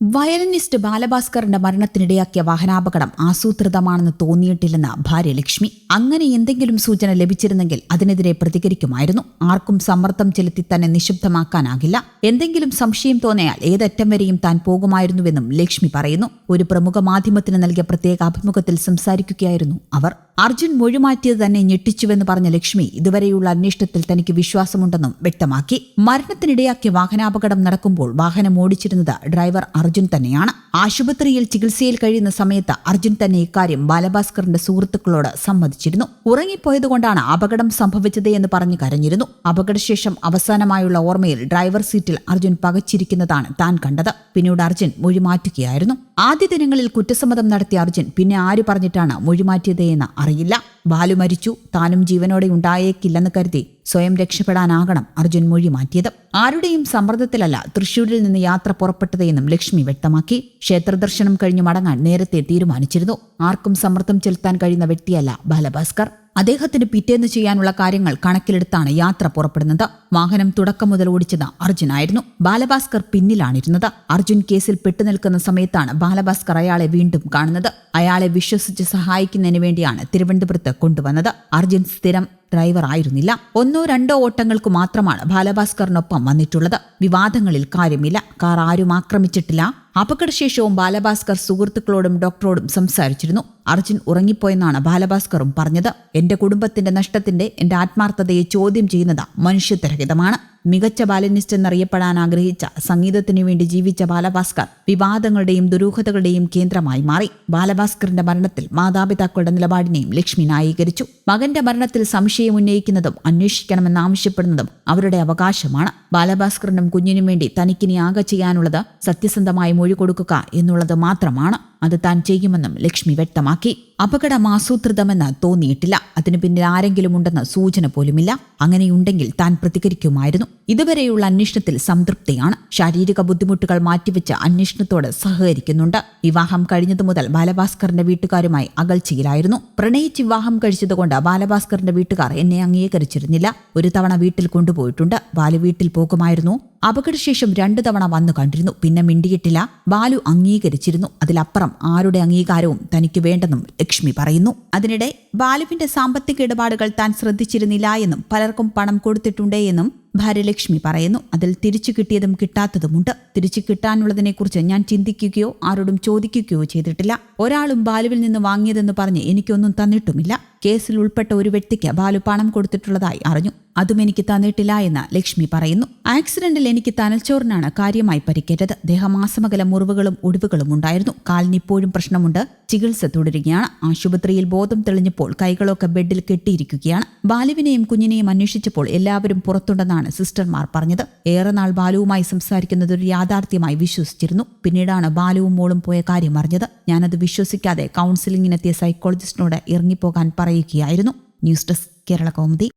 Violinist ബാലഭാസ്കറിന്റെ മരണത്തിനിടയാക്കിയ വാഹനാപകടം ആസൂത്രിതമാണെന്ന് തോന്നിയിട്ടില്ലെന്ന് ഭാര്യ ലക്ഷ്മി. അങ്ങനെ എന്തെങ്കിലും സൂചന ലഭിച്ചിരുന്നെങ്കിൽ അതിനെതിരെ പ്രതികരിക്കുമായിരുന്നു. ആർക്കും സമ്മർദ്ദം ചെലുത്തി തന്നെ നിശബ്ദമാക്കാനാകില്ല. എന്തെങ്കിലും സംശയം തോന്നിയാൽ ഏതറ്റം വരെയും താൻ പോകുമായിരുന്നുവെന്നും ലക്ഷ്മി പറയുന്നു. ഒരു പ്രമുഖ മാധ്യമത്തിന് നൽകിയ പ്രത്യേക അഭിമുഖത്തിൽ സംസാരിക്കുകയായിരുന്നു അവർ. അർജുൻ മൊഴിമാറ്റിയത് തന്നെ ഞെട്ടിച്ചുവെന്ന് പറഞ്ഞ ലക്ഷ്മി ഇതുവരെയുള്ള അന്വേഷണത്തിൽ തനിക്ക് വിശ്വാസമുണ്ടെന്നും വ്യക്തമാക്കി. മരണത്തിനിടയാക്കിയ വാഹനാപകടം നടക്കുമ്പോൾ വാഹനം ഓടിച്ചിരുന്നത് ഡ്രൈവർ അർജുൻ തന്നെയാണ്. ആശുപത്രിയിൽ ചികിത്സയിൽ കഴിയുന്ന സമയത്ത് അർജുൻ തന്നെ ഇക്കാര്യം ബാലഭാസ്കറിന്റെ സുഹൃത്തുക്കളോട് സമ്മതിച്ചിരുന്നു. ഉറങ്ങിപ്പോയതുകൊണ്ടാണ് അപകടം സംഭവിച്ചത് എന്ന് പറഞ്ഞു കരഞ്ഞിരുന്നു. അപകടശേഷം അവസാനമായുള്ള ഓർമ്മയിൽ ഡ്രൈവർ സീറ്റിൽ അർജുൻ പകച്ചിരിക്കുന്നതാണ് താൻ കണ്ടത്. പിന്നീട് അർജുൻ മൊഴിമാറ്റുകയായിരുന്നു. ആദ്യ ദിനങ്ങളിൽ കുറ്റസമ്മതം നടത്തിയ അർജുൻ പിന്നെ ആര് പറഞ്ഞിട്ടാണ് മൊഴിമാറ്റിയത് എന്ന് അറിയില്ല. ബാലു മരിച്ചു, താനും ജീവനോടെ ഉണ്ടായേക്കില്ലെന്ന് കരുതി സ്വയം രക്ഷപ്പെടാനാകണം അർജുൻ മൊഴി മാറ്റിയത്. ആരുടെയും സമ്മർദ്ദത്തിലല്ല തൃശൂരിൽ നിന്ന് യാത്ര പുറപ്പെട്ടതെന്നും ലക്ഷ്മി വ്യക്തമാക്കി. ക്ഷേത്രദർശനം കഴിഞ്ഞു മടങ്ങാൻ നേരത്തെ തീരുമാനിച്ചിരുന്നു. ആർക്കും സമ്മർദ്ദം ചെലുത്താൻ കഴിയുന്ന വ്യക്തിയല്ല ബാലഭാസ്കർ. അദ്ദേഹത്തിന് പിറ്റേന്ന് ചെയ്യാനുള്ള കാര്യങ്ങൾ കണക്കിലെടുത്താണ് യാത്ര പുറപ്പെടുന്നത്. വാഹനം തുടക്കം മുതൽ ഓടിച്ചത് അർജുനായിരുന്നു. ബാലഭാസ്കർ പിന്നിലാണിരുന്നത്. അർജുൻ കേസിൽ പെട്ടുനിൽക്കുന്ന സമയത്താണ് ബാലഭാസ്കർ അയാളെ വീണ്ടും കാണുന്നത്. അയാളെ വിശ്വസിച്ച് സഹായിക്കുന്നതിന് വേണ്ടിയാണ് തിരുവനന്തപുരത്ത് കൊണ്ടുവന്നത്. അർജുൻ സ്ഥിരം ഡ്രൈവർ ആയിരുന്നില്ല. 1-2 ഓട്ടങ്ങൾക്ക് മാത്രമാണ് ബാലഭാസ്കറിനൊപ്പം വന്നിട്ടുള്ളത്. വിവാദങ്ങളിൽ കാര്യമില്ല. കാർ ആരും ആക്രമിച്ചിട്ടില്ല. അപകടശേഷവും ബാലഭാസ്കർ സുഹൃത്തുക്കളോടും ഡോക്ടറോടും സംസാരിച്ചിരുന്നു. അർജുൻ ഉറങ്ങിപ്പോയെന്നാണ് ബാലഭാസ്കറും പറഞ്ഞത്. എന്റെ കുടുംബത്തിന്റെ നഷ്ടത്തിന്റെ എന്റെ ആത്മാർത്ഥതയെ ചോദ്യം ചെയ്യുന്നത് മനുഷ്യത്വരഹിതമാണ്. മികച്ച ബാലനിസ്റ്റ് എന്നറിയപ്പെടാൻ ആഗ്രഹിച്ച, സംഗീതത്തിനു വേണ്ടി ജീവിച്ച ബാലഭാസ്കർ വിവാദങ്ങളുടെയും ദുരൂഹതകളുടെയും കേന്ദ്രമായി മാറി. ബാലഭാസ്കറിന്റെ മരണത്തിൽ മാതാപിതാക്കളുടെ നിലപാടിനെയും ലക്ഷ്മി ന്യായീകരിച്ചു. മകന്റെ മരണത്തിൽ സംശയം ഉന്നയിക്കുന്നതും അന്വേഷിക്കണമെന്നാവശ്യപ്പെടുന്നതും അവരുടെ അവകാശമാണ്. ബാലഭാസ്കറിനും കുഞ്ഞിനും വേണ്ടി തനിക്കിനി ആകെ ചെയ്യാനുള്ളത് സത്യസന്ധമായി മൊഴി കൊടുക്കുക എന്നുള്ളത് മാത്രമാണ്. അത് താൻ ചെയ്യുമെന്നും ലക്ഷ്മി വ്യക്തമാക്കി. അപകടം ആസൂത്രിതമെന്ന് തോന്നിയിട്ടില്ല. അതിനു പിന്നിൽ ആരെങ്കിലും ഉണ്ടെന്ന് സൂചന പോലുമില്ല. അങ്ങനെയുണ്ടെങ്കിൽ താൻ പ്രതികരിക്കുമായിരുന്നു. ഇതുവരെയുള്ള അന്വേഷണത്തിൽ സംതൃപ്തിയാണ്. ശാരീരിക ബുദ്ധിമുട്ടുകൾ മാറ്റിവെച്ച് അന്വേഷണത്തോട് സഹകരിക്കുന്നുണ്ട്. വിവാഹം കഴിഞ്ഞതു മുതൽ ബാലഭാസ്കറിന്റെ വീട്ടുകാരുമായി അകൽച്ചയിലായിരുന്നു. പ്രണയിച്ച് വിവാഹം കഴിച്ചതുകൊണ്ട് ബാലഭാസ്കറിന്റെ വീട്ടുകാർ എന്നെ അംഗീകരിച്ചിരുന്നില്ല. ഒരു തവണ വീട്ടിൽ കൊണ്ടുപോയിട്ടുണ്ട്. ബാലു വീട്ടിൽ പോകുമായിരുന്നു. അപകടശേഷം 2 തവണ വന്നു കണ്ടിരുന്നു. പിന്നെ മിണ്ടിയിട്ടില്ല. ബാലു അംഗീകരിച്ചിരുന്നു. അതിലപ്പുറം ആരുടെ അംഗീകാരവും തനിക്ക് വേണ്ടെന്നും ലക്ഷ്മി പറയുന്നു. അതിനിടെ ബാലുവിന്റെ സാമ്പത്തിക ഇടപാടുകൾ താൻ ശ്രദ്ധിച്ചിരുന്നില്ല എന്നും പലർക്കും പണം കൊടുത്തിട്ടുണ്ട് എന്നും ഭാര്യ ലക്ഷ്മി പറയുന്നു. അതിൽ തിരിച്ചു കിട്ടിയതും കിട്ടാത്തതുമുണ്ട്. തിരിച്ചു കിട്ടാനുള്ളതിനെക്കുറിച്ച് ഞാൻ ചിന്തിക്കുകയോ ആരോടും ചോദിക്കുകയോ ചെയ്തിട്ടില്ല. ഒരാളും ബാലുവിൽ നിന്ന് വാങ്ങിയതെന്ന് പറഞ്ഞ് എനിക്കൊന്നും തന്നിട്ടുമില്ല. കേസിൽ ഉൾപ്പെട്ട ഒരു വ്യക്തിക്ക് ബാലു പണം കൊടുത്തിട്ടുള്ളതായി അറിഞ്ഞു. അതും എനിക്ക് തന്നിട്ടില്ല എന്ന് ലക്ഷ്മി പറയുന്നു. ആക്സിഡന്റിൽ എനിക്ക് തലച്ചോറിനാണ് കാര്യമായി പരിക്കേറ്റത്. ദേഹമാസമകല മുറിവുകളും ഒടിവുകളും ഉണ്ടായിരുന്നു. കാലിന് ഇപ്പോഴും പ്രശ്നമുണ്ട്. ചികിത്സ തുടരുകയാണ്. ആശുപത്രിയിൽ ബോധം തെളിഞ്ഞപ്പോൾ കൈകളൊക്കെ ബെഡിൽ കെട്ടിയിരിക്കുകയാണ്. ബാലുവിനെയും കുഞ്ഞിനെയും അന്വേഷിച്ചപ്പോൾ എല്ലാവരും പുറത്തുണ്ടെന്നാണ് സിസ്റ്റർമാർ പറഞ്ഞത്. ഏറെ നാൾ ബാലുവുമായി സംസാരിക്കുന്നത് ഒരു യാഥാർത്ഥ്യമായി വിശ്വസിച്ചിരുന്നു. പിന്നീടാണ് ബാലുവും മോളും പോയ കാര്യം അറിഞ്ഞത്. ഞാനത് വിശ്വസിക്കാതെ കൗൺസിലിംഗിനെത്തിയ സൈക്കോളജിസ്റ്റിനോട് ഇറങ്ങിപ്പോകാൻ പറയുകയായിരുന്നു. News desk Kerala Kaumudi.